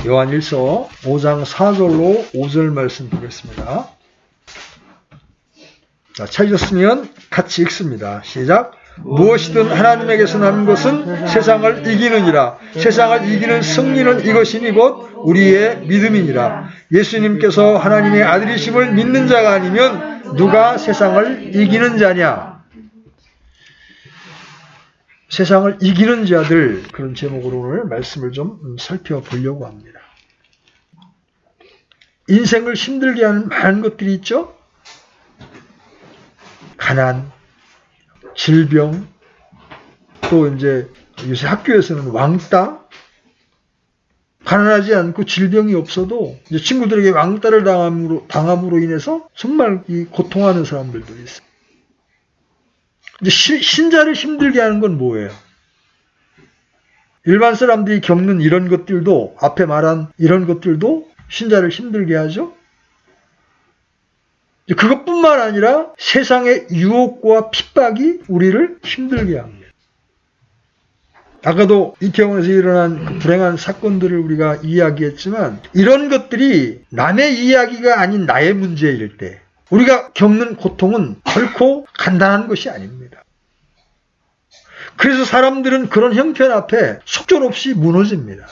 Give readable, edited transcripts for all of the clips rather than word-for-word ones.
요한일서 5장 4절로 5절 말씀 보겠습니다. 자, 찾으셨으면 같이 읽습니다. 시작. 무엇이든 하나님에게서 난 것은 세상을 이기느니라. 세상을 이기는 승리는 이것이니 곧 우리의 믿음이니라. 예수님께서 하나님의 아들이심을 믿는 자가 아니면 누가 세상을 이기는 자냐. 세상을 이기는 자들, 그런 제목으로 오늘 말씀을 좀 살펴보려고 합니다. 인생을 힘들게 하는 많은 것들이 있죠. 가난, 질병, 또 이제 요새 학교에서는 왕따. 가난하지 않고 질병이 없어도 이제 친구들에게 왕따를 당함으로 인해서 정말 이 고통하는 사람들도 있어요. 이제 신자를 힘들게 하는 건 뭐예요? 일반 사람들이 겪는 이런 것들도, 앞에 말한 이런 것들도 신자를 힘들게 하죠. 그것뿐만 아니라 세상의 유혹과 핍박이 우리를 힘들게 합니다. 아까도 이태원에서 일어난 그 불행한 사건들을 우리가 이야기했지만, 이런 것들이 남의 이야기가 아닌 나의 문제일 때 우리가 겪는 고통은 결코 간단한 것이 아닙니다. 그래서 사람들은 그런 형편 앞에 속절없이 무너집니다.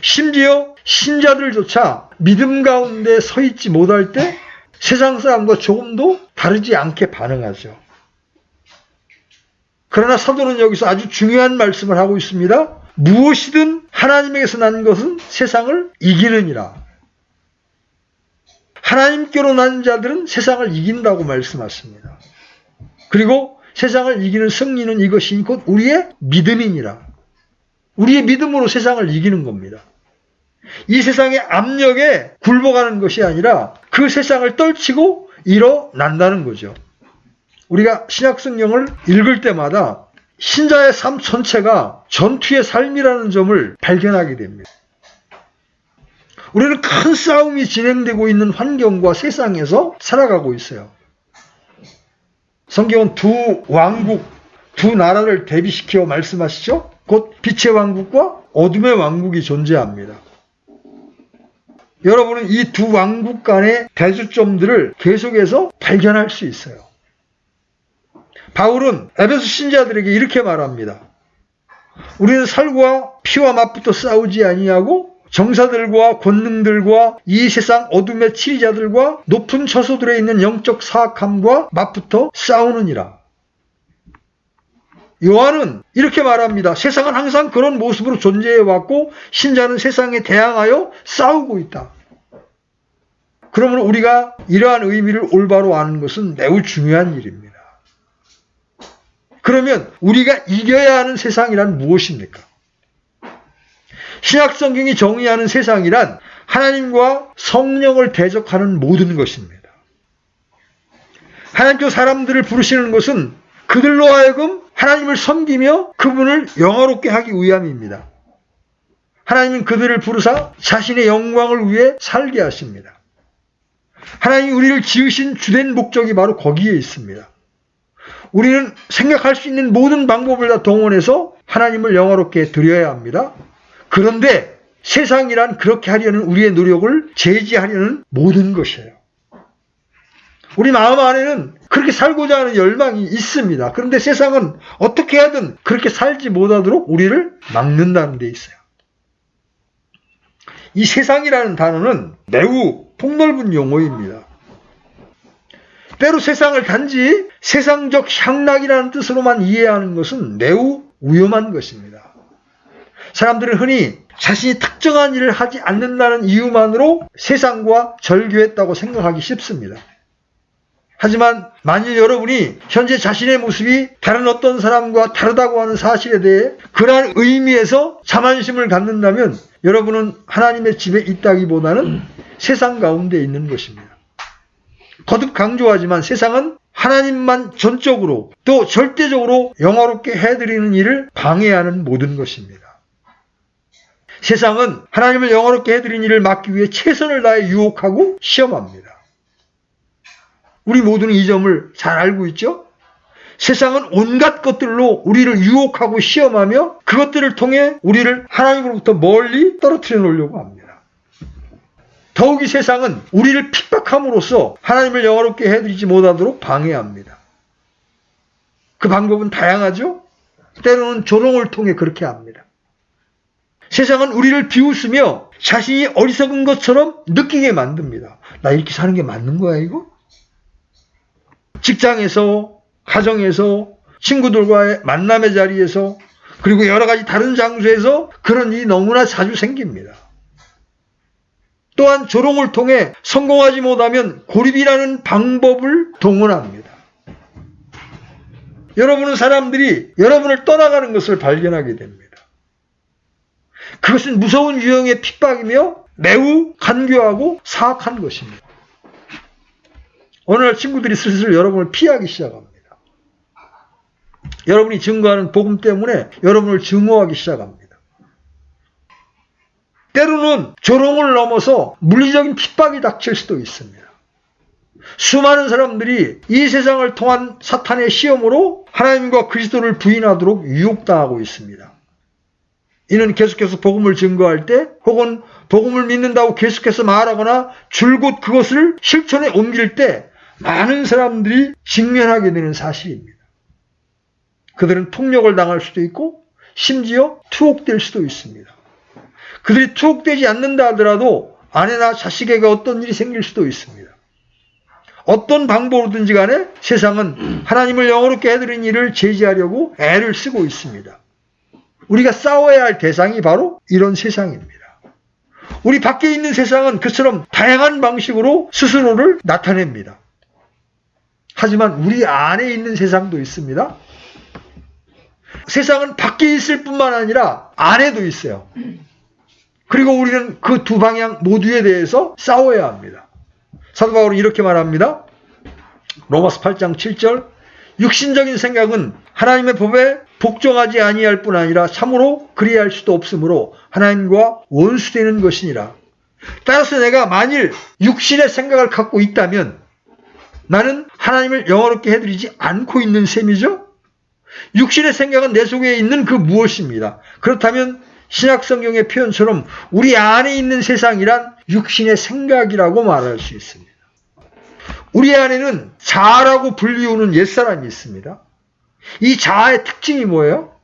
심지어 신자들조차 믿음 가운데 서 있지 못할 때 세상 사람과 조금도 다르지 않게 반응하죠. 그러나 사도는 여기서 아주 중요한 말씀을 하고 있습니다. 무엇이든 하나님에게서 난 것은 세상을 이기느니라. 하나님께로 난 자들은 세상을 이긴다고 말씀하십니다. 그리고 세상을 이기는 승리는 이것이 곧 우리의 믿음이니라. 우리의 믿음으로 세상을 이기는 겁니다. 이 세상의 압력에 굴복하는 것이 아니라 그 세상을 떨치고 일어난다는 거죠. 우리가 신약성경을 읽을 때마다 신자의 삶 전체가 전투의 삶이라는 점을 발견하게 됩니다. 우리는 큰 싸움이 진행되고 있는 환경과 세상에서 살아가고 있어요. 성경은 두 왕국, 두 나라를 대비시켜 말씀하시죠. 곧 빛의 왕국과 어둠의 왕국이 존재합니다. 여러분은 이 두 왕국 간의 대조점들을 계속해서 발견할 수 있어요. 바울은 에베소 신자들에게 이렇게 말합니다. 우리는 살과 피와 맛부터 싸우지 아니하고 정사들과 권능들과 이 세상 어둠의 치리자들과 높은 처소들에 있는 영적 사악함과 맛부터 싸우느니라. 요한은 이렇게 말합니다. 세상은 항상 그런 모습으로 존재해왔고 신자는 세상에 대항하여 싸우고 있다. 그러면 우리가 이러한 의미를 올바로 아는 것은 매우 중요한 일입니다. 그러면 우리가 이겨야 하는 세상이란 무엇입니까? 신약 성경이 정의하는 세상이란 하나님과 성령을 대적하는 모든 것입니다. 하나님께서 사람들을 부르시는 것은 그들로 하여금 하나님을 섬기며 그분을 영화롭게 하기 위함입니다. 하나님은 그들을 부르사 자신의 영광을 위해 살게 하십니다. 하나님이 우리를 지으신 주된 목적이 바로 거기에 있습니다. 우리는 생각할 수 있는 모든 방법을 다 동원해서 하나님을 영화롭게 드려야 합니다. 그런데 세상이란 그렇게 하려는 우리의 노력을 제지하려는 모든 것이에요. 우리 마음 안에는 그렇게 살고자 하는 열망이 있습니다. 그런데 세상은 어떻게 하든 그렇게 살지 못하도록 우리를 막는다는 데 있어요. 이 세상이라는 단어는 매우 폭넓은 용어입니다. 때로 세상을 단지 세상적 향락이라는 뜻으로만 이해하는 것은 매우 위험한 것입니다. 사람들은 흔히 자신이 특정한 일을 하지 않는다는 이유만으로 세상과 절교했다고 생각하기 쉽습니다. 하지만 만일 여러분이 현재 자신의 모습이 다른 어떤 사람과 다르다고 하는 사실에 대해 그러한 의미에서 자만심을 갖는다면 여러분은 하나님의 집에 있다기보다는 세상 가운데 있는 것입니다. 거듭 강조하지만 세상은 하나님만 전적으로 또 절대적으로 영화롭게 해드리는 일을 방해하는 모든 것입니다. 세상은 하나님을 영화롭게 해드리는 일을 막기 위해 최선을 다해 유혹하고 시험합니다. 우리 모두는 이 점을 잘 알고 있죠? 세상은 온갖 것들로 우리를 유혹하고 시험하며 그것들을 통해 우리를 하나님으로부터 멀리 떨어뜨려 놓으려고 합니다. 더욱이 세상은 우리를 핍박함으로써 하나님을 영화롭게 해드리지 못하도록 방해합니다. 그 방법은 다양하죠? 때로는 조롱을 통해 그렇게 합니다. 세상은 우리를 비웃으며 자신이 어리석은 것처럼 느끼게 만듭니다. 나 이렇게 사는 게 맞는 거야, 이거? 직장에서, 가정에서, 친구들과의 만남의 자리에서, 그리고 여러 가지 다른 장소에서 그런 일이 너무나 자주 생깁니다. 또한 조롱을 통해 성공하지 못하면 고립이라는 방법을 동원합니다. 여러분은 사람들이 여러분을 떠나가는 것을 발견하게 됩니다. 그것은 무서운 유형의 핍박이며 매우 간교하고 사악한 것입니다. 어느 날 친구들이 슬슬 여러분을 피하기 시작합니다. 여러분이 증거하는 복음 때문에 여러분을 증오하기 시작합니다. 때로는 조롱을 넘어서 물리적인 핍박이 닥칠 수도 있습니다. 수많은 사람들이 이 세상을 통한 사탄의 시험으로 하나님과 그리스도를 부인하도록 유혹당하고 있습니다. 이는 계속해서 복음을 증거할 때 혹은 복음을 믿는다고 계속해서 말하거나 줄곧 그것을 실천에 옮길 때 많은 사람들이 직면하게 되는 사실입니다. 그들은 폭력을 당할 수도 있고 심지어 투옥될 수도 있습니다. 그들이 투옥되지 않는다 하더라도 아내나 자식에게 어떤 일이 생길 수도 있습니다. 어떤 방법으로든지 간에 세상은 하나님을 영어롭게 해드린 일을 제지하려고 애를 쓰고 있습니다. 우리가 싸워야 할 대상이 바로 이런 세상입니다. 우리 밖에 있는 세상은 그처럼 다양한 방식으로 스스로를 나타냅니다. 하지만 우리 안에 있는 세상도 있습니다. 세상은 밖에 있을 뿐만 아니라 안에도 있어요. 그리고 우리는 그 두 방향 모두에 대해서 싸워야 합니다. 사도 바울은 이렇게 말합니다. 로마서 8장 7절 육신적인 생각은 하나님의 법에 복종하지 아니할 뿐 아니라 참으로 그리할 수도 없으므로 하나님과 원수되는 것이니라. 따라서 내가 만일 육신의 생각을 갖고 있다면 나는 하나님을 영화롭게 해드리지 않고 있는 셈이죠. 육신의 생각은 내 속에 있는 그 무엇입니다. 그렇다면 신약성경의 표현처럼 우리 안에 있는 세상이란 육신의 생각이라고 말할 수 있습니다. 우리 안에는 자아라고 불리우는 옛사람이 있습니다. 이 자아의 특징이 뭐예요?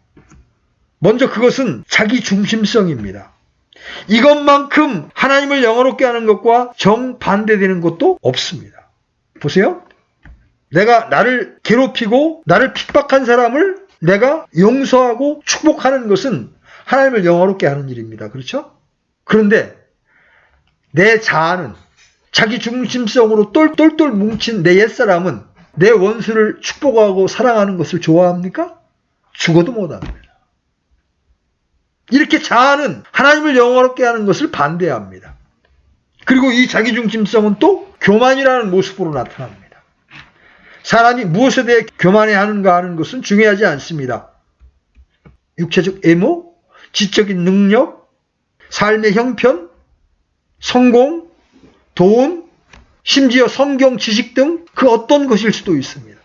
먼저 그것은 자기 중심성입니다. 이것만큼 하나님을 영화롭게 하는 것과 정반대되는 것도 없습니다. 보세요. 내가 나를 괴롭히고 나를 핍박한 사람을 내가 용서하고 축복하는 것은 하나님을 영화롭게 하는 일입니다. 그렇죠? 그런데 내 자아는 자기 중심성으로 똘똘 뭉친 내 옛사람은 내 원수를 축복하고 사랑하는 것을 좋아합니까? 죽어도 못합니다. 이렇게 자아는 하나님을 영화롭게 하는 것을 반대합니다. 그리고 이 자기중심성은 또 교만이라는 모습으로 나타납니다. 사람이 무엇에 대해 교만해하는가 하는 것은 중요하지 않습니다. 육체적 애모, 지적인 능력, 삶의 형편, 성공, 돈, 심지어 성경 지식 등 그 어떤 것일 수도 있습니다.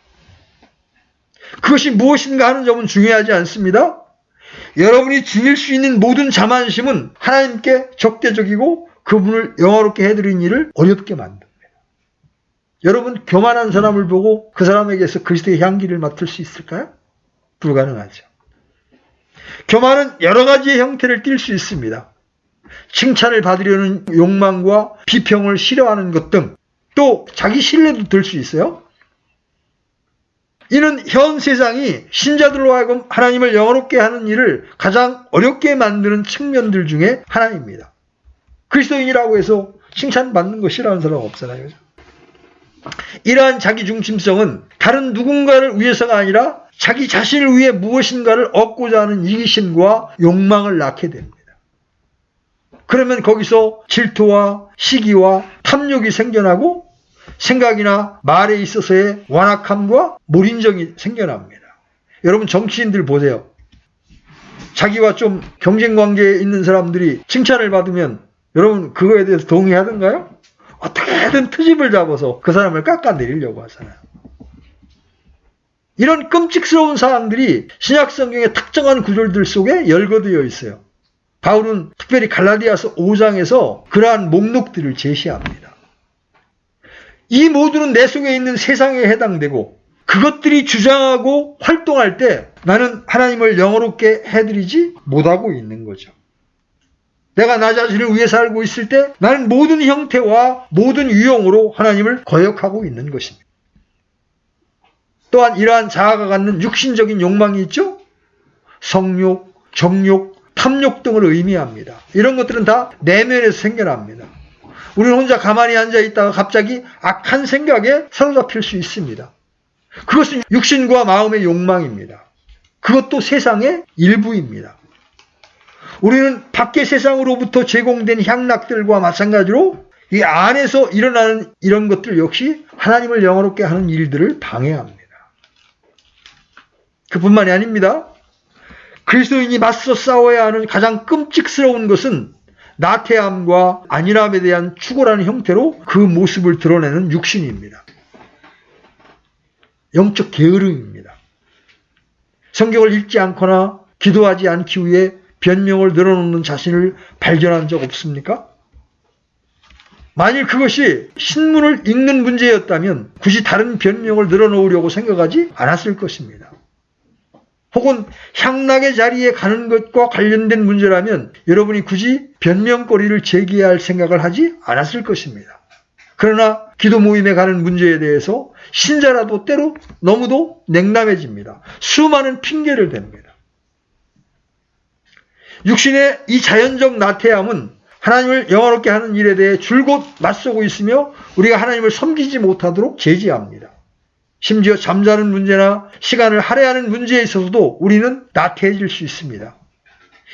그것이 무엇인가 하는 점은 중요하지 않습니다. 여러분이 지닐 수 있는 모든 자만심은 하나님께 적대적이고 그분을 영화롭게 해드린 일을 어렵게 만듭니다. 여러분 교만한 사람을 보고 그 사람에게서 그리스도의 향기를 맡을 수 있을까요? 불가능하죠. 교만은 여러 가지의 형태를 띌 수 있습니다. 칭찬을 받으려는 욕망과 비평을 싫어하는 것 등 또 자기 신뢰도 들 수 있어요. 이는 현 세상이 신자들로 하여금 하나님을 영화롭게 하는 일을 가장 어렵게 만드는 측면들 중에 하나입니다. 그리스도인이라고 해서 칭찬받는 거 싫어하는 사람 없잖아요. 이러한 자기중심성은 다른 누군가를 위해서가 아니라 자기 자신을 위해 무엇인가를 얻고자 하는 이기심과 욕망을 낳게 됩니다. 그러면 거기서 질투와 시기와 탐욕이 생겨나고 생각이나 말에 있어서의 완악함과 몰인정이 생겨납니다. 여러분 정치인들 보세요. 자기와 좀 경쟁관계에 있는 사람들이 칭찬을 받으면 여러분 그거에 대해서 동의하던가요? 어떻게든 트집을 잡아서 그 사람을 깎아내리려고 하잖아요. 이런 끔찍스러운 사항들이 신약성경의 특정한 구절들 속에 열거되어 있어요. 바울은 특별히 갈라디아서 5장에서 그러한 목록들을 제시합니다. 이 모두는 내 속에 있는 세상에 해당되고 그것들이 주장하고 활동할 때 나는 하나님을 영화롭게 해드리지 못하고 있는 거죠. 내가 나 자신을 위해 살고 있을 때 나는 모든 형태와 모든 유형으로 하나님을 거역하고 있는 것입니다. 또한 이러한 자아가 갖는 육신적인 욕망이 있죠? 성욕, 정욕, 탐욕 등을 의미합니다. 이런 것들은 다 내면에서 생겨납니다. 우리는 혼자 가만히 앉아있다가 갑자기 악한 생각에 사로잡힐 수 있습니다. 그것은 육신과 마음의 욕망입니다. 그것도 세상의 일부입니다. 우리는 밖의 세상으로부터 제공된 향락들과 마찬가지로 이 안에서 일어나는 이런 것들 역시 하나님을 영화롭게 하는 일들을 방해합니다. 그뿐만이 아닙니다. 그리스도인이 맞서 싸워야 하는 가장 끔찍스러운 것은 나태함과 안일함에 대한 추구라는 형태로 그 모습을 드러내는 육신입니다. 영적 게으름입니다. 성경을 읽지 않거나 기도하지 않기 위해 변명을 늘어놓는 자신을 발견한 적 없습니까? 만일 그것이 신문을 읽는 문제였다면 굳이 다른 변명을 늘어놓으려고 생각하지 않았을 것입니다. 혹은 향락의 자리에 가는 것과 관련된 문제라면 여러분이 굳이 변명거리를 제기해야 할 생각을 하지 않았을 것입니다. 그러나 기도 모임에 가는 문제에 대해서 신자라도 때로 너무도 냉담해집니다. 수많은 핑계를 댑니다. 육신의 이 자연적 나태함은 하나님을 영화롭게 하는 일에 대해 줄곧 맞서고 있으며 우리가 하나님을 섬기지 못하도록 제지합니다. 심지어 잠자는 문제나 시간을 할애하는 문제에 있어서도 우리는 나태해질 수 있습니다.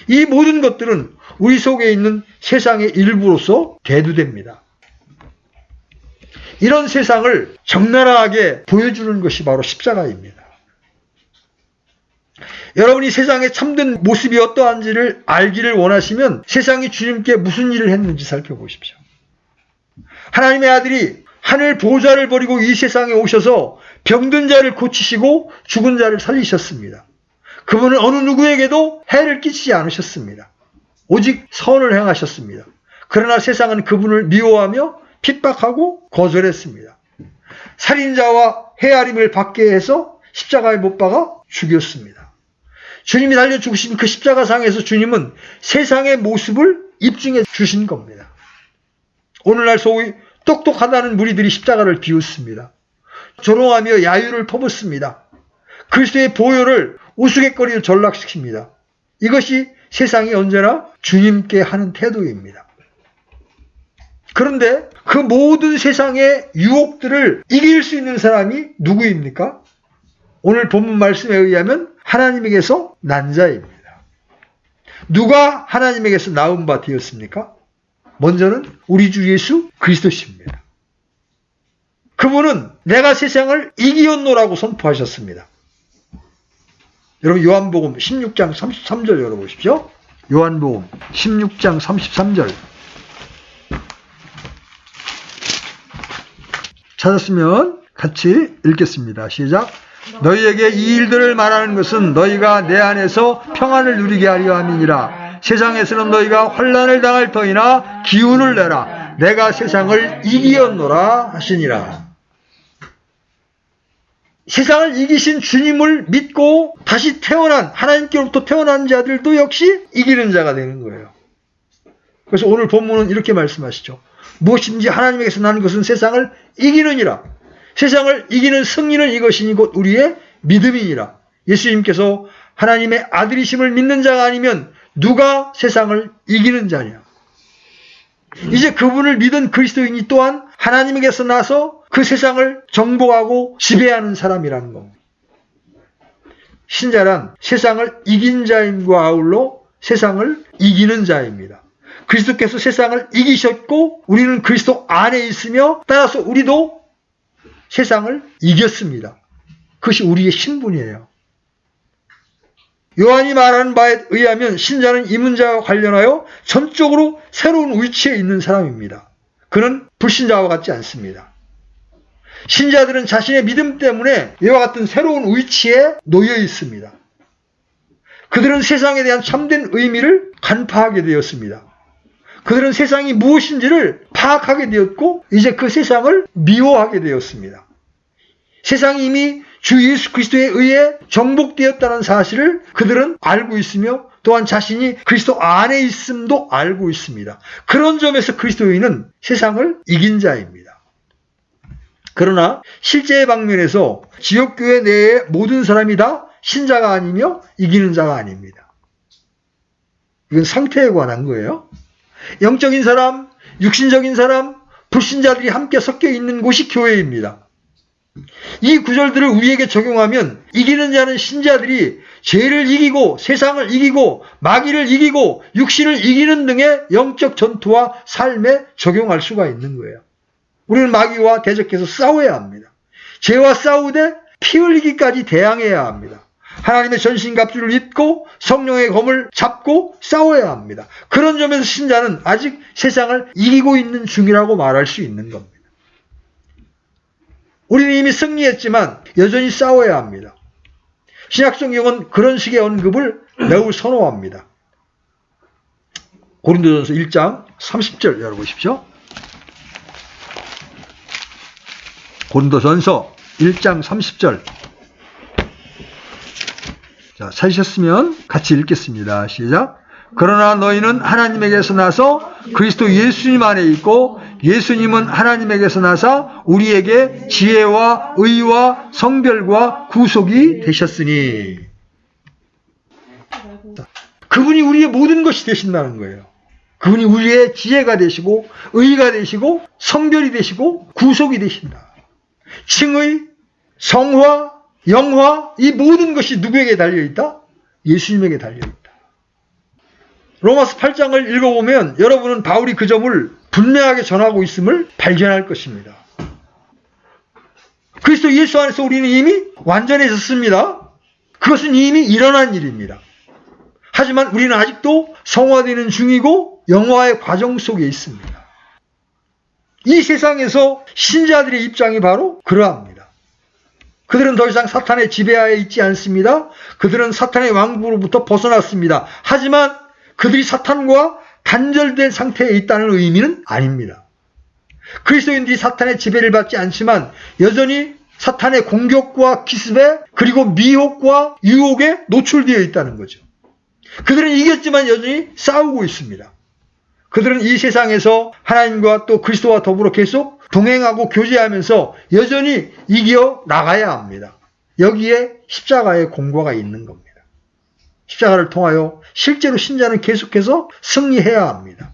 이 모든 것들은 우리 속에 있는 세상의 일부로서 대두됩니다. 이런 세상을 적나라하게 보여주는 것이 바로 십자가입니다. 여러분이 세상의 참된 모습이 어떠한지를 알기를 원하시면 세상이 주님께 무슨 일을 했는지 살펴보십시오. 하나님의 아들이 하늘 보좌를 버리고 이 세상에 오셔서 병든 자를 고치시고 죽은 자를 살리셨습니다. 그분은 어느 누구에게도 해를 끼치지 않으셨습니다. 오직 선을 행하셨습니다. 그러나 세상은 그분을 미워하며 핍박하고 거절했습니다. 살인자와 헤아림을 받게 해서 십자가에 못 박아 죽였습니다. 주님이 달려 죽으신 그 십자가상에서 주님은 세상의 모습을 입증해 주신 겁니다. 오늘날 소위 똑똑하다는 무리들이 십자가를 비웃습니다. 조롱하며 야유를 퍼붓습니다. 그리스도의 보혈을 우스갯거리로 전락시킵니다. 이것이 세상이 언제나 주님께 하는 태도입니다. 그런데 그 모든 세상의 유혹들을 이길 수 있는 사람이 누구입니까? 오늘 본문 말씀에 의하면 하나님에게서 난 자입니다. 누가 하나님에게서 나은 바 되었습니까? 먼저는 우리 주 예수 그리스도십니다. 그분은 내가 세상을 이기었노라고 선포하셨습니다. 여러분 요한복음 16장 33절 열어보십시오. 요한복음 16장 33절 찾았으면 같이 읽겠습니다. 시작. 너희에게 이 일들을 말하는 것은 너희가 내 안에서 평안을 누리게 하려 함이니라. 세상에서는 너희가 환난을 당할 터이나 기운을 내라. 내가 세상을 이기었노라 하시니라. 세상을 이기신 주님을 믿고 다시 태어난 하나님께로부터 태어난 자들도 역시 이기는 자가 되는 거예요. 그래서 오늘 본문은 이렇게 말씀하시죠. 무엇인지 하나님에게서 나는 것은 세상을 이기느니라. 세상을 이기는 승리는 이것이니 곧 우리의 믿음이니라. 예수님께서 하나님의 아들이심을 믿는 자가 아니면 누가 세상을 이기는 자냐. 이제 그분을 믿은 그리스도인이 또한 하나님에게서 나서 그 세상을 정복하고 지배하는 사람이라는 겁니다. 신자란 세상을 이긴 자임과 아울러 세상을 이기는 자입니다. 그리스도께서 세상을 이기셨고 우리는 그리스도 안에 있으며 따라서 우리도 세상을 이겼습니다. 그것이 우리의 신분이에요. 요한이 말하는 바에 의하면 신자는 이 문제와 관련하여 전적으로 새로운 위치에 있는 사람입니다. 그는 불신자와 같지 않습니다. 신자들은 자신의 믿음 때문에 이와 같은 새로운 위치에 놓여 있습니다. 그들은 세상에 대한 참된 의미를 간파하게 되었습니다. 그들은 세상이 무엇인지를 파악하게 되었고 이제 그 세상을 미워하게 되었습니다. 세상이 이미 주 예수 그리스도에 의해 정복되었다는 사실을 그들은 알고 있으며 또한 자신이 그리스도 안에 있음도 알고 있습니다. 그런 점에서 그리스도인은 세상을 이긴 자입니다. 그러나 실제의 방면에서 지역교회 내의 모든 사람이 다 신자가 아니며 이기는 자가 아닙니다. 이건 상태에 관한 거예요. 영적인 사람, 육신적인 사람, 불신자들이 함께 섞여 있는 곳이 교회입니다. 이 구절들을 우리에게 적용하면 이기는 자는 신자들이 죄를 이기고 세상을 이기고 마귀를 이기고 육신을 이기는 등의 영적 전투와 삶에 적용할 수가 있는 거예요. 우리는 마귀와 대적해서 싸워야 합니다. 죄와 싸우되 피 흘리기까지 대항해야 합니다. 하나님의 전신갑주를 입고 성령의 검을 잡고 싸워야 합니다. 그런 점에서 신자는 아직 세상을 이기고 있는 중이라고 말할 수 있는 겁니다. 우리는 이미 승리했지만 여전히 싸워야 합니다. 신약성경은 그런 식의 언급을 매우 선호합니다. 고린도전서 1장 30절 열어보십시오. 고린도전서 1장 30절. 자, 찾으셨으면 같이 읽겠습니다. 시작. 그러나 너희는 하나님에게서 나서 그리스도 예수님 안에 있고 예수님은 하나님에게서 나사 우리에게 지혜와 의와 성별과 구속이 되셨으니. 그분이 우리의 모든 것이 되신다는 거예요. 그분이 우리의 지혜가 되시고 의가 되시고 성별이 되시고 구속이 되신다. 칭의, 성화, 영화 이 모든 것이 누구에게 달려있다? 예수님에게 달려있다. 로마서 8장을 읽어보면 여러분은 바울이 그 점을 분명하게 전하고 있음을 발견할 것입니다. 그리스도 예수 안에서 우리는 이미 완전해졌습니다. 그것은 이미 일어난 일입니다. 하지만 우리는 아직도 성화되는 중이고 영화의 과정 속에 있습니다. 이 세상에서 신자들의 입장이 바로 그러합니다. 그들은 더 이상 사탄의 지배하에 있지 않습니다. 그들은 사탄의 왕국으로부터 벗어났습니다. 하지만 그들이 사탄과 단절된 상태에 있다는 의미는 아닙니다. 그리스도인들이 사탄의 지배를 받지 않지만 여전히 사탄의 공격과 기습에 그리고 미혹과 유혹에 노출되어 있다는 거죠. 그들은 이겼지만 여전히 싸우고 있습니다. 그들은 이 세상에서 하나님과 또 그리스도와 더불어 계속 동행하고 교제하면서 여전히 이겨 나가야 합니다. 여기에 십자가의 공과가 있는 겁니다. 십자가를 통하여 실제로 신자는 계속해서 승리해야 합니다.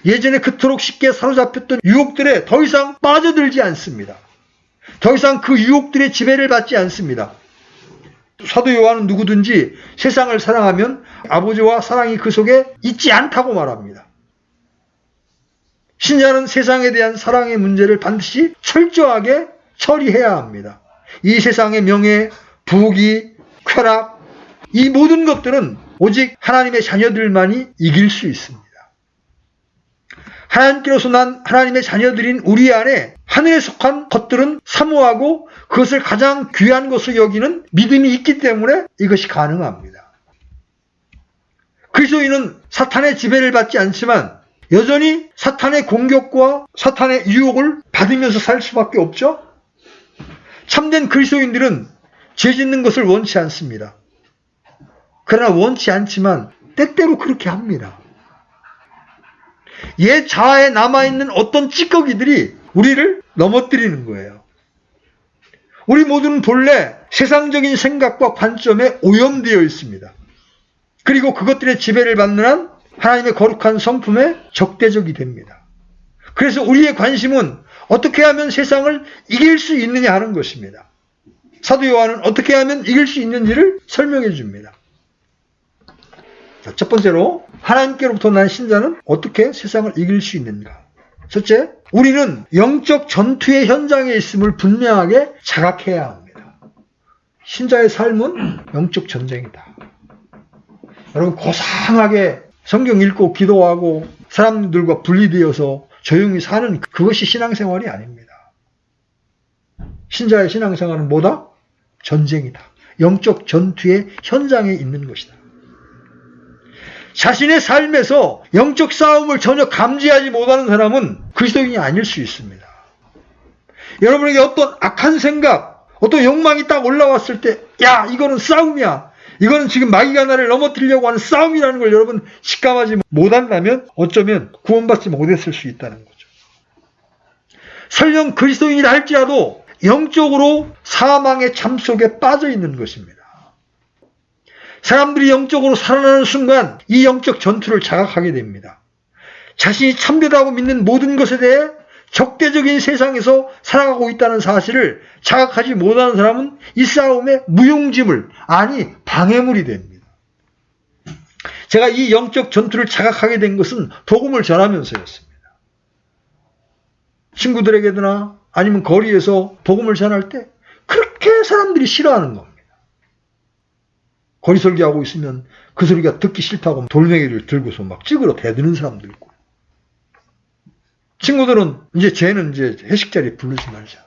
예전에 그토록 쉽게 사로잡혔던 유혹들에 더 이상 빠져들지 않습니다. 더 이상 그 유혹들의 지배를 받지 않습니다. 사도 요한은 누구든지 세상을 사랑하면 아버지와 사랑이 그 속에 있지 않다고 말합니다. 신자는 세상에 대한 사랑의 문제를 반드시 철저하게 처리해야 합니다. 이 세상의 명예, 부귀, 쾌락 이 모든 것들은 오직 하나님의 자녀들만이 이길 수 있습니다. 하나님께로서 난 하나님의 자녀들인 우리 안에 하늘에 속한 것들은 사모하고 그것을 가장 귀한 것으로 여기는 믿음이 있기 때문에 이것이 가능합니다. 그리스도인은 사탄의 지배를 받지 않지만 여전히 사탄의 공격과 사탄의 유혹을 받으면서 살 수밖에 없죠. 참된 그리스도인들은 죄 짓는 것을 원치 않습니다. 그러나 원치 않지만 때때로 그렇게 합니다. 옛 자아에 남아있는 어떤 찌꺼기들이 우리를 넘어뜨리는 거예요. 우리 모두는 본래 세상적인 생각과 관점에 오염되어 있습니다. 그리고 그것들의 지배를 받는 한 하나님의 거룩한 성품에 적대적이 됩니다. 그래서 우리의 관심은 어떻게 하면 세상을 이길 수 있느냐 하는 것입니다. 사도 요한은 어떻게 하면 이길 수 있는지를 설명해 줍니다. 첫 번째로 하나님께로부터 난 신자는 어떻게 세상을 이길 수 있는가. 첫째, 우리는 영적 전투의 현장에 있음을 분명하게 자각해야 합니다. 신자의 삶은 영적 전쟁이다. 여러분 고상하게 성경 읽고 기도하고 사람들과 분리되어서 조용히 사는 그것이 신앙생활이 아닙니다. 신자의 신앙생활은 뭐다? 전쟁이다. 영적 전투의 현장에 있는 것이다. 자신의 삶에서 영적 싸움을 전혀 감지하지 못하는 사람은 그리스도인이 아닐 수 있습니다. 여러분에게 어떤 악한 생각, 어떤 욕망이 딱 올라왔을 때, 야, 이거는 싸움이야. 이거는 지금 마귀가 나를 넘어뜨리려고 하는 싸움이라는 걸 여러분 직감하지 못한다면 어쩌면 구원받지 못했을 수 있다는 거죠. 설령 그리스도인이라 할지라도 영적으로 사망의 잠 속에 빠져 있는 것입니다. 사람들이 영적으로 살아나는 순간 이 영적 전투를 자각하게 됩니다. 자신이 참되다고 믿는 모든 것에 대해 적대적인 세상에서 살아가고 있다는 사실을 자각하지 못하는 사람은 이 싸움의 무용지물, 아니 방해물이 됩니다. 제가 이 영적 전투를 자각하게 된 것은 복음을 전하면서였습니다. 친구들에게나 아니면 거리에서 복음을 전할 때 그렇게 사람들이 싫어하는 겁니다. 거리 설교하고 있으면 그 소리가 듣기 싫다고 돌멩이를 들고서 막 찌그러 대드는 사람도 있고, 친구들은 쟤는 회식 자리에 부르지 말자.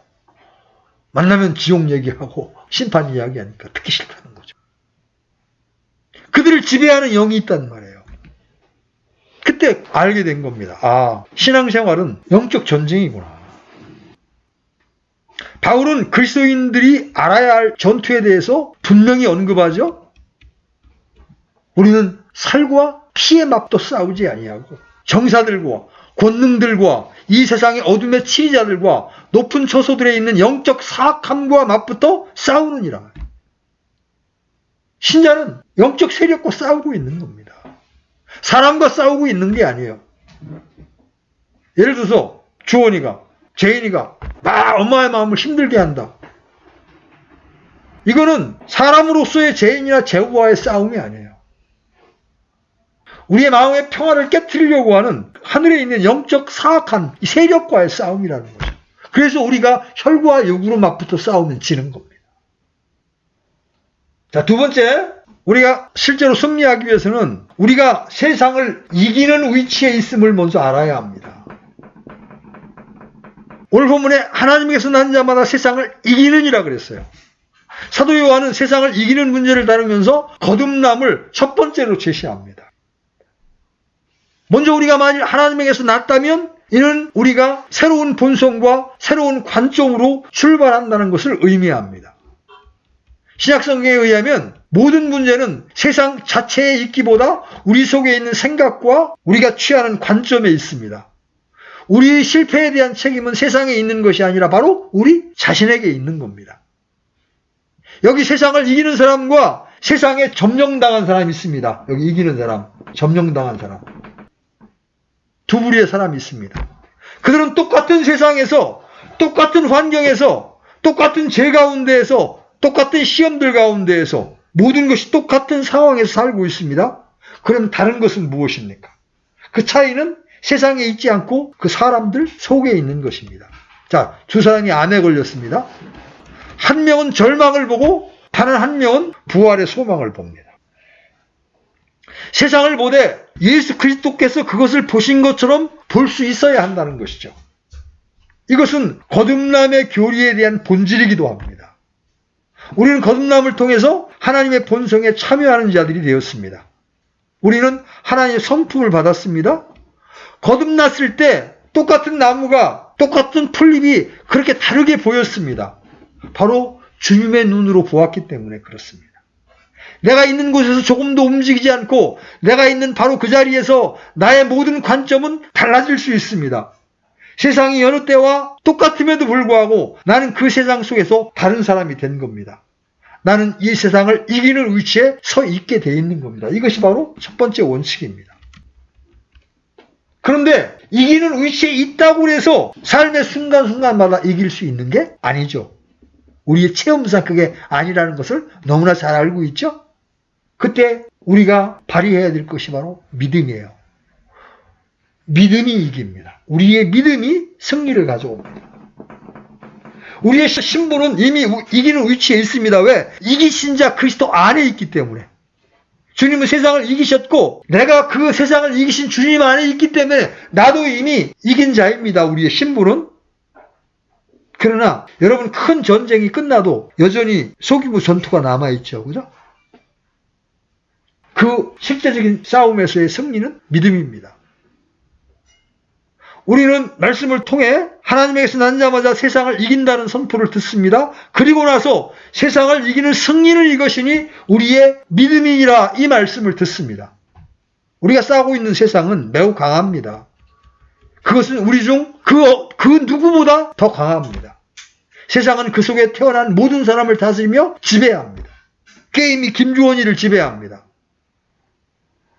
만나면 지옥 얘기하고 심판 이야기하니까 듣기 싫다는 거죠. 그들을 지배하는 영이 있단 말이에요. 그때 알게 된 겁니다. 아, 신앙생활은 영적 전쟁이구나. 바울은 그리스도인들이 알아야 할 전투에 대해서 분명히 언급하죠. 우리는 살과 피의 맞도 싸우지 아니하고 정사들과 권능들과 이 세상의 어둠의 치리자들과 높은 처소들에 있는 영적 사악함과 맞붙어 싸우느니라. 신자는 영적 세력과 싸우고 있는 겁니다. 사람과 싸우고 있는 게 아니에요. 예를 들어서 주원이가, 재인이가 막 엄마의 마음을 힘들게 한다. 이거는 사람으로서의 재인이나 재호와의 싸움이 아니에요. 우리의 마음의 평화를 깨트리려고 하는 하늘에 있는 영적 사악한 세력과의 싸움이라는 거죠. 그래서 우리가 혈과 육으로 맞붙어 싸우면 지는 겁니다. 자, 두 번째, 우리가 실제로 승리하기 위해서는 우리가 세상을 이기는 위치에 있음을 먼저 알아야 합니다. 오늘 본문에 하나님께서 난 자마다 세상을 이기는이라 그랬어요. 사도 요한은 세상을 이기는 문제를 다루면서 거듭남을 첫 번째로 제시합니다. 먼저 우리가 만일 하나님에게서 났다면 이는 우리가 새로운 본성과 새로운 관점으로 출발한다는 것을 의미합니다. 신약성경에 의하면 모든 문제는 세상 자체에 있기보다 우리 속에 있는 생각과 우리가 취하는 관점에 있습니다. 우리의 실패에 대한 책임은 세상에 있는 것이 아니라 바로 우리 자신에게 있는 겁니다. 여기 세상을 이기는 사람과 세상에 점령당한 사람이 있습니다. 여기 이기는 사람, 점령당한 사람. 두 부류의 사람이 있습니다. 그들은 똑같은 세상에서, 똑같은 환경에서, 똑같은 죄 가운데에서, 똑같은 시험들 가운데에서 모든 것이 똑같은 상황에서 살고 있습니다. 그럼 다른 것은 무엇입니까? 그 차이는 세상에 있지 않고 그 사람들 속에 있는 것입니다. 자, 두 사람이 암에 걸렸습니다. 한 명은 절망을 보고 다른 한 명은 부활의 소망을 봅니다. 세상을 보되 예수 그리스도께서 그것을 보신 것처럼 볼 수 있어야 한다는 것이죠. 이것은 거듭남의 교리에 대한 본질이기도 합니다. 우리는 거듭남을 통해서 하나님의 본성에 참여하는 자들이 되었습니다. 우리는 하나님의 성품을 받았습니다. 거듭났을 때 똑같은 나무가, 똑같은 풀잎이 그렇게 다르게 보였습니다. 바로 주님의 눈으로 보았기 때문에 그렇습니다. 내가 있는 곳에서 조금도 움직이지 않고 내가 있는 바로 그 자리에서 나의 모든 관점은 달라질 수 있습니다. 세상이 여느 때와 똑같음에도 불구하고 나는 그 세상 속에서 다른 사람이 된 겁니다. 나는 이 세상을 이기는 위치에 서 있게 돼 있는 겁니다. 이것이 바로 첫 번째 원칙입니다. 그런데 이기는 위치에 있다고 해서 삶의 순간순간마다 이길 수 있는 게 아니죠. 우리의 체험상 그게 아니라는 것을 너무나 잘 알고 있죠? 그때 우리가 발휘해야 될 것이 바로 믿음이에요. 믿음이 이깁니다. 우리의 믿음이 승리를 가져옵니다. 우리의 신분은 이미 이기는 위치에 있습니다. 왜? 이기신 자 그리스도 안에 있기 때문에. 주님은 세상을 이기셨고 내가 그 세상을 이기신 주님 안에 있기 때문에 나도 이미 이긴 자입니다. 우리의 신분은. 그러나 여러분, 큰 전쟁이 끝나도 여전히 소규모 전투가 남아있죠. 그죠? 그 실제적인 싸움에서의 승리는 믿음입니다. 우리는 말씀을 통해 하나님에게서 낳자마자 세상을 이긴다는 선포를 듣습니다. 그리고 나서 세상을 이기는 승리는 이것이니 우리의 믿음이니라, 이 말씀을 듣습니다. 우리가 싸우고 있는 세상은 매우 강합니다. 그것은 우리 중 그 누구보다 더 강합니다. 세상은 그 속에 태어난 모든 사람을 다스리며 지배합니다. 게임이 김주원이를 지배합니다.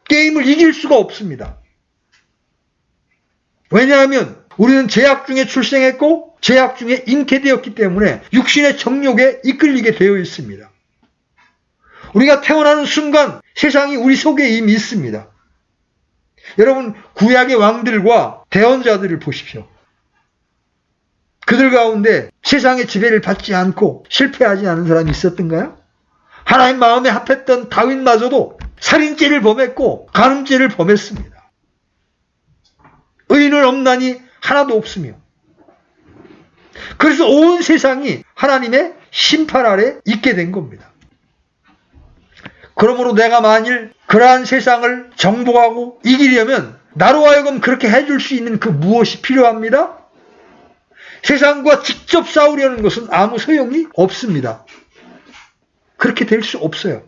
게임을 이길 수가 없습니다. 왜냐하면 우리는 죄악 중에 출생했고 죄악 중에 잉태되었기 때문에 육신의 정욕에 이끌리게 되어 있습니다. 우리가 태어나는 순간 세상이 우리 속에 이미 있습니다. 여러분, 구약의 왕들과 대언자들을 보십시오. 그들 가운데 세상의 지배를 받지 않고 실패하지 않은 사람이 있었던가요? 하나님 마음에 합했던 다윗마저도 살인죄를 범했고 간음죄를 범했습니다. 의인은 없나니 하나도 없으며. 그래서 온 세상이 하나님의 심판 아래 있게 된 겁니다. 그러므로 내가 만일 그러한 세상을 정복하고 이기려면 나로 하여금 그렇게 해줄 수 있는 그 무엇이 필요합니다? 세상과 직접 싸우려는 것은 아무 소용이 없습니다. 그렇게 될 수 없어요.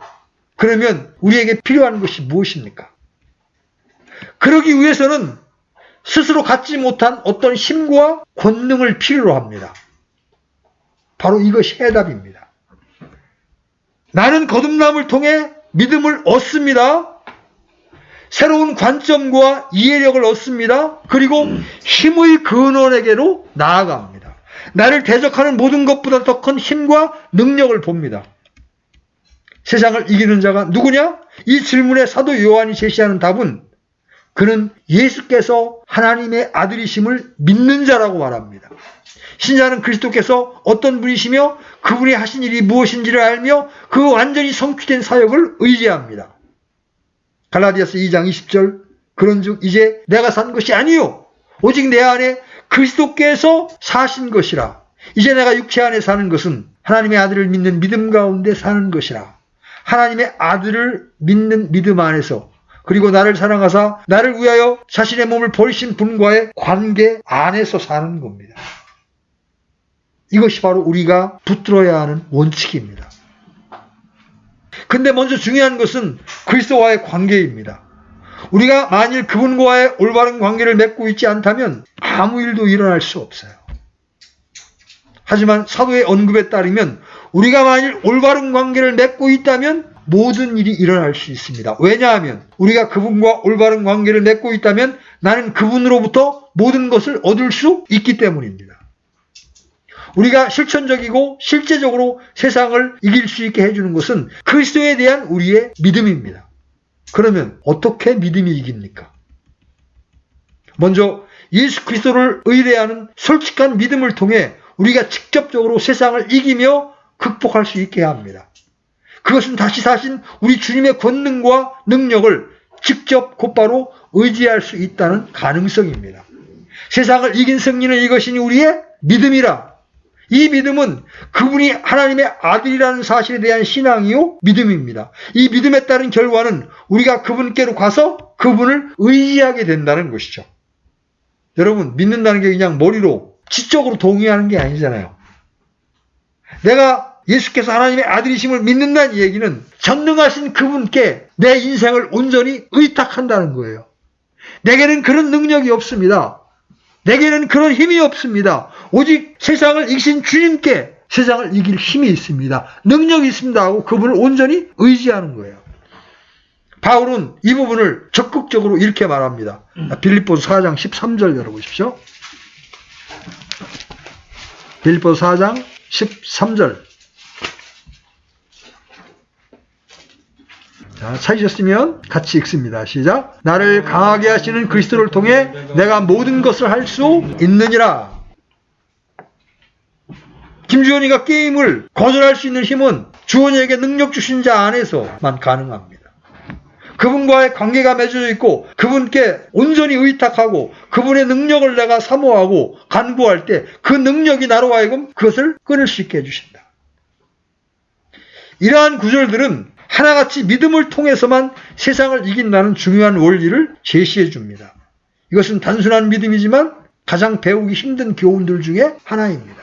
그러면 우리에게 필요한 것이 무엇입니까? 그러기 위해서는 스스로 갖지 못한 어떤 힘과 권능을 필요로 합니다. 바로 이것이 해답입니다. 나는 거듭남을 통해 믿음을 얻습니다. 새로운 관점과 이해력을 얻습니다. 그리고 힘의 근원에게로 나아갑니다. 나를 대적하는 모든 것보다 더 큰 힘과 능력을 봅니다. 세상을 이기는 자가 누구냐? 이 질문에 사도 요한이 제시하는 답은 그는 예수께서 하나님의 아들이심을 믿는 자라고 말합니다. 신자는 그리스도께서 어떤 분이시며 그분이 하신 일이 무엇인지를 알며 그 완전히 성취된 사역을 의지합니다. 갈라디아서 2장 20절, 그런즉 이제 내가 산 것이 아니요 오직 내 안에 그리스도께서 사신 것이라. 이제 내가 육체 안에 사는 것은 하나님의 아들을 믿는 믿음 가운데 사는 것이라. 하나님의 아들을 믿는 믿음 안에서, 그리고 나를 사랑하사 나를 위하여 자신의 몸을 버리신 분과의 관계 안에서 사는 겁니다. 이것이 바로 우리가 붙들어야 하는 원칙입니다. 근데 먼저 중요한 것은 그리스도와의 관계입니다. 우리가 만일 그분과의 올바른 관계를 맺고 있지 않다면 아무 일도 일어날 수 없어요. 하지만 사도의 언급에 따르면 우리가 만일 올바른 관계를 맺고 있다면 모든 일이 일어날 수 있습니다. 왜냐하면 우리가 그분과 올바른 관계를 맺고 있다면 나는 그분으로부터 모든 것을 얻을 수 있기 때문입니다. 우리가 실천적이고 실제적으로 세상을 이길 수 있게 해주는 것은 그리스도에 대한 우리의 믿음입니다. 그러면 어떻게 믿음이 이깁니까? 먼저 예수 그리스도를 의뢰하는 솔직한 믿음을 통해 우리가 직접적으로 세상을 이기며 극복할 수 있게 합니다. 그것은 다시 사신 우리 주님의 권능과 능력을 직접 곧바로 의지할 수 있다는 가능성입니다. 세상을 이긴 승리는 이것이니 우리의 믿음이라. 이 믿음은 그분이 하나님의 아들이라는 사실에 대한 신앙이요 믿음입니다. 이 믿음에 따른 결과는 우리가 그분께로 가서 그분을 의지하게 된다는 것이죠. 여러분, 믿는다는 게 그냥 머리로 지적으로 동의하는 게 아니잖아요. 내가 예수께서 하나님의 아들이심을 믿는다는 얘기는 전능하신 그분께 내 인생을 온전히 의탁한다는 거예요. 내게는 그런 능력이 없습니다. 내게는 그런 힘이 없습니다. 오직 세상을 이기신 주님께 세상을 이길 힘이 있습니다. 능력이 있습니다 하고 그분을 온전히 의지하는 거예요. 바울은 이 부분을 적극적으로 이렇게 말합니다. 빌립보서 4장 13절 열어보십시오. 빌립보서 4장 13절. 자, 찾으셨으면 같이 읽습니다. 시작. 나를 강하게 하시는 그리스도를 통해 내가 모든 것을 할 수 있느니라. 김주원이가 게임을 거절할 수 있는 힘은 주원이에게 능력 주신 자 안에서만 가능합니다. 그분과의 관계가 맺어져 있고 그분께 온전히 의탁하고 그분의 능력을 내가 사모하고 간구할 때 그 능력이 나로 하여금 그것을 끊을 수 있게 해주신다. 이러한 구절들은 하나같이 믿음을 통해서만 세상을 이긴다는 중요한 원리를 제시해 줍니다. 이것은 단순한 믿음이지만 가장 배우기 힘든 교훈들 중에 하나입니다.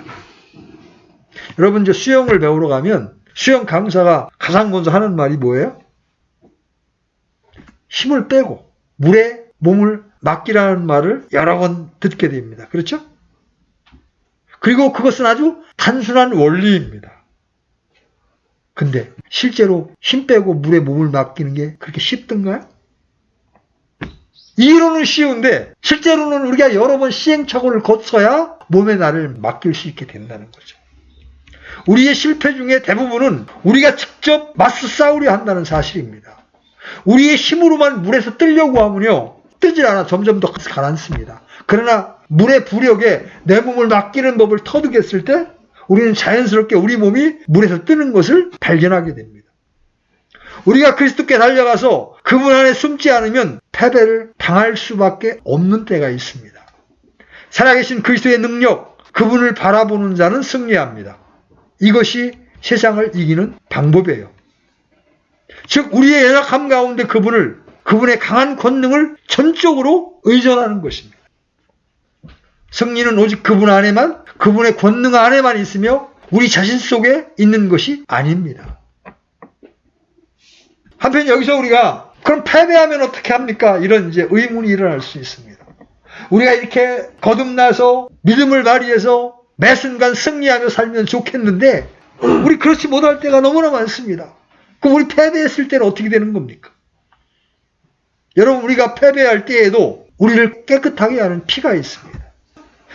여러분 이제 수영을 배우러 가면 수영 강사가 가장 먼저 하는 말이 뭐예요? 힘을 빼고 물에 몸을 맡기라는 말을 여러 번 듣게 됩니다. 그렇죠? 그리고 그것은 아주 단순한 원리입니다. 근데 실제로 힘 빼고 물에 몸을 맡기는 게 그렇게 쉽던가요? 이론은 쉬운데 실제로는 우리가 여러 번 시행착오를 거쳐야 몸에 나를 맡길 수 있게 된다는 거죠. 우리의 실패 중에 대부분은 우리가 직접 맞서 싸우려 한다는 사실입니다. 우리의 힘으로만 물에서 뜨려고 하면요, 뜨질 않아 점점 더 가라앉습니다. 그러나 물의 부력에 내 몸을 맡기는 법을 터득했을 때 우리는 자연스럽게 우리 몸이 물에서 뜨는 것을 발견하게 됩니다. 우리가 그리스도께 달려가서 그분 안에 숨지 않으면 패배를 당할 수밖에 없는 때가 있습니다. 살아계신 그리스도의 능력, 그분을 바라보는 자는 승리합니다. 이것이 세상을 이기는 방법이에요. 즉 우리의 연약함 가운데 그분의 강한 권능을 전적으로 의존하는 것입니다. 승리는 오직 그분 안에만, 그분의 권능 안에만 있으며 우리 자신 속에 있는 것이 아닙니다. 한편 여기서 우리가 그럼 패배하면 어떻게 합니까? 이런 이제 의문이 일어날 수 있습니다. 우리가 이렇게 거듭나서 믿음을 발휘해서 매 순간 승리하며 살면 좋겠는데 우리 그렇지 못할 때가 너무나 많습니다. 그럼 우리 패배했을 때는 어떻게 되는 겁니까? 여러분 우리가 패배할 때에도 우리를 깨끗하게 하는 피가 있습니다.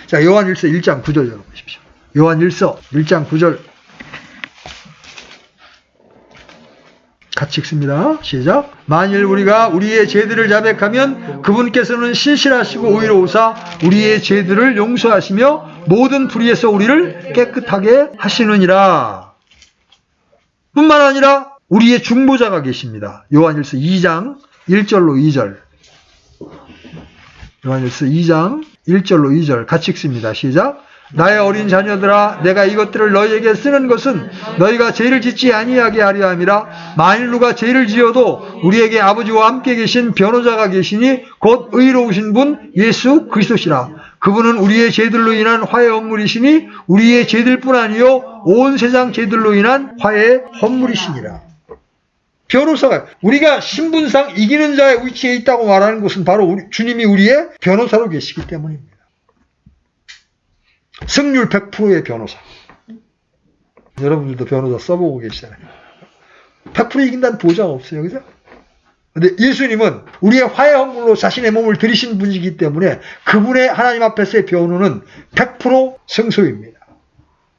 자, 요한일서 1장 9절 열어보십시오. 요한일서 1장 9절 같이 읽습니다. 시작. 만일 우리가 우리의 죄들을 자백하면 그분께서는 신실하시고 의로우사 우리의 죄들을 용서하시며 모든 불의에서 우리를 깨끗하게 하시느니라. 뿐만 아니라 우리의 중보자가 계십니다. 요한일서 2장 1절로 2절. 요한일서 2장 1절로 2절 같이 읽습니다. 시작. 나의 어린 자녀들아, 내가 이것들을 너희에게 쓰는 것은 너희가 죄를 짓지 아니하게 하려 함이라. 만일 누가 죄를 지어도 우리에게 아버지와 함께 계신 변호자가 계시니 곧 의로우신 분 예수 그리스도시라. 그분은 우리의 죄들로 인한 화의 헌물이시니 우리의 죄들뿐 아니요 온 세상 죄들로 인한 화의 헌물이시니라. 변호사가, 우리가 신분상 이기는 자의 위치에 있다고 말하는 것은 바로 주님이 우리의 변호사로 계시기 때문입니다. 승률 100%의 변호사. 여러분들도 변호사 써보고 계시잖아요. 100% 이긴다는 보장 없어요. 그죠? 근데 예수님은 우리의 화해 헌물로 자신의 몸을 들이신 분이기 때문에 그분의 하나님 앞에서의 변호는 100% 승소입니다.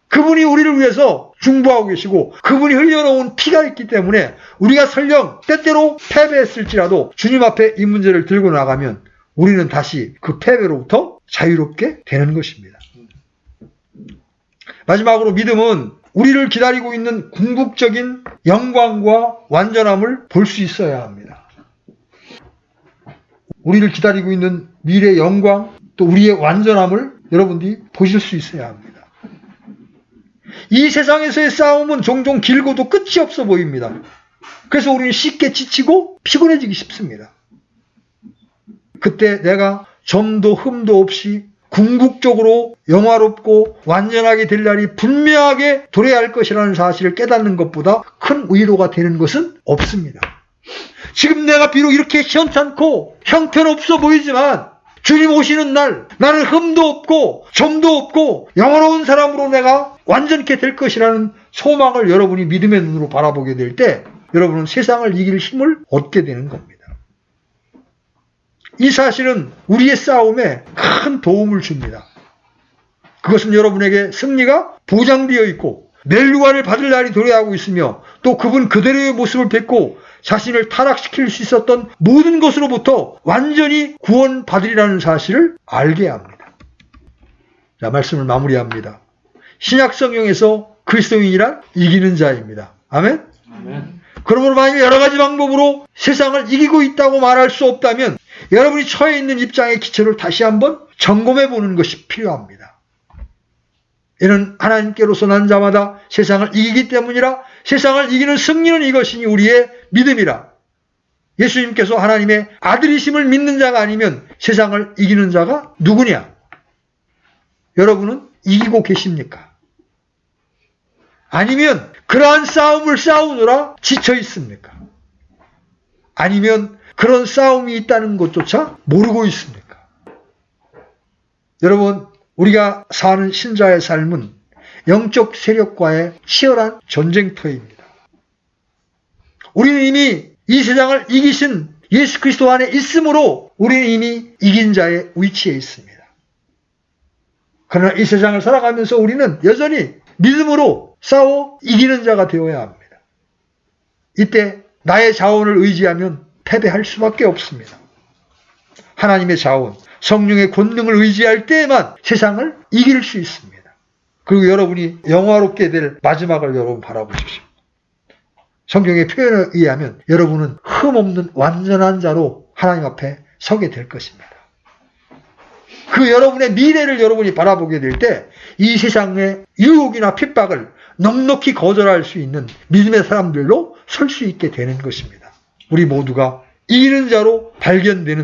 그분이 우리를 위해서 중보하고 계시고 그분이 흘려놓은 피가 있기 때문에 우리가 설령 때때로 패배했을지라도 주님 앞에 이 문제를 들고 나가면 우리는 다시 그 패배로부터 자유롭게 되는 것입니다. 마지막으로 믿음은 우리를 기다리고 있는 궁극적인 영광과 완전함을 볼 수 있어야 합니다. 우리를 기다리고 있는 미래의 영광, 또 우리의 완전함을 여러분들이 보실 수 있어야 합니다. 이 세상에서의 싸움은 종종 길고도 끝이 없어 보입니다. 그래서 우리는 쉽게 지치고 피곤해지기 쉽습니다. 그때 내가 점도 흠도 없이 궁극적으로 영화롭고 완전하게 될 날이 분명하게 도래할 것이라는 사실을 깨닫는 것보다 큰 위로가 되는 것은 없습니다. 지금 내가 비록 이렇게 시원찮고 형편없어 보이지만 주님 오시는 날 나는 흠도 없고 점도 없고 영화로운 사람으로 내가 완전케 될 것이라는 소망을 여러분이 믿음의 눈으로 바라보게 될 때 여러분은 세상을 이길 힘을 얻게 되는 겁니다. 이 사실은 우리의 싸움에 큰 도움을 줍니다. 그것은 여러분에게 승리가 보장되어 있고 멸류관을 받을 날이 도래하고 있으며 또 그분 그대로의 모습을 뵙고 자신을 타락시킬 수 있었던 모든 것으로부터 완전히 구원받으리라는 사실을 알게 합니다. 자, 말씀을 마무리합니다. 신약 성경에서 그리스도인이란 이기는 자입니다. 아멘? 아멘. 그러므로 만약 여러 가지 방법으로 세상을 이기고 있다고 말할 수 없다면 여러분이 처해 있는 입장의 기초를 다시 한번 점검해 보는 것이 필요합니다. 이는 하나님께로서 난 자마다 세상을 이기기 때문이라 세상을 이기는 승리는 이것이니 우리의 믿음이라. 예수님께서 하나님의 아들이심을 믿는 자가 아니면 세상을 이기는 자가 누구냐? 여러분은 이기고 계십니까? 아니면 그러한 싸움을 싸우느라 지쳐 있습니까? 아니면 그런 싸움이 있다는 것조차 모르고 있습니까? 여러분, 우리가 사는 신자의 삶은 영적 세력과의 치열한 전쟁터입니다. 우리는 이미 이 세상을 이기신 예수 그리스도 안에 있으므로 우리는 이미 이긴 자의 위치에 있습니다. 그러나 이 세상을 살아가면서 우리는 여전히 믿음으로 싸워 이기는 자가 되어야 합니다. 이때 나의 자원을 의지하면 패배할 수밖에 없습니다. 하나님의 자원, 성령의 권능을 의지할 때에만 세상을 이길 수 있습니다. 그리고 여러분이 영화롭게 될 마지막을 여러분 바라보십시오. 성경의 표현에 의하면 여러분은 흠없는 완전한 자로 하나님 앞에 서게 될 것입니다. 그 여러분의 미래를 여러분이 바라보게 될 때 이 세상의 유혹이나 핍박을 넉넉히 거절할 수 있는 믿음의 사람들로 설 수 있게 되는 것입니다. 우리 모두가 이기는 자로 발견되는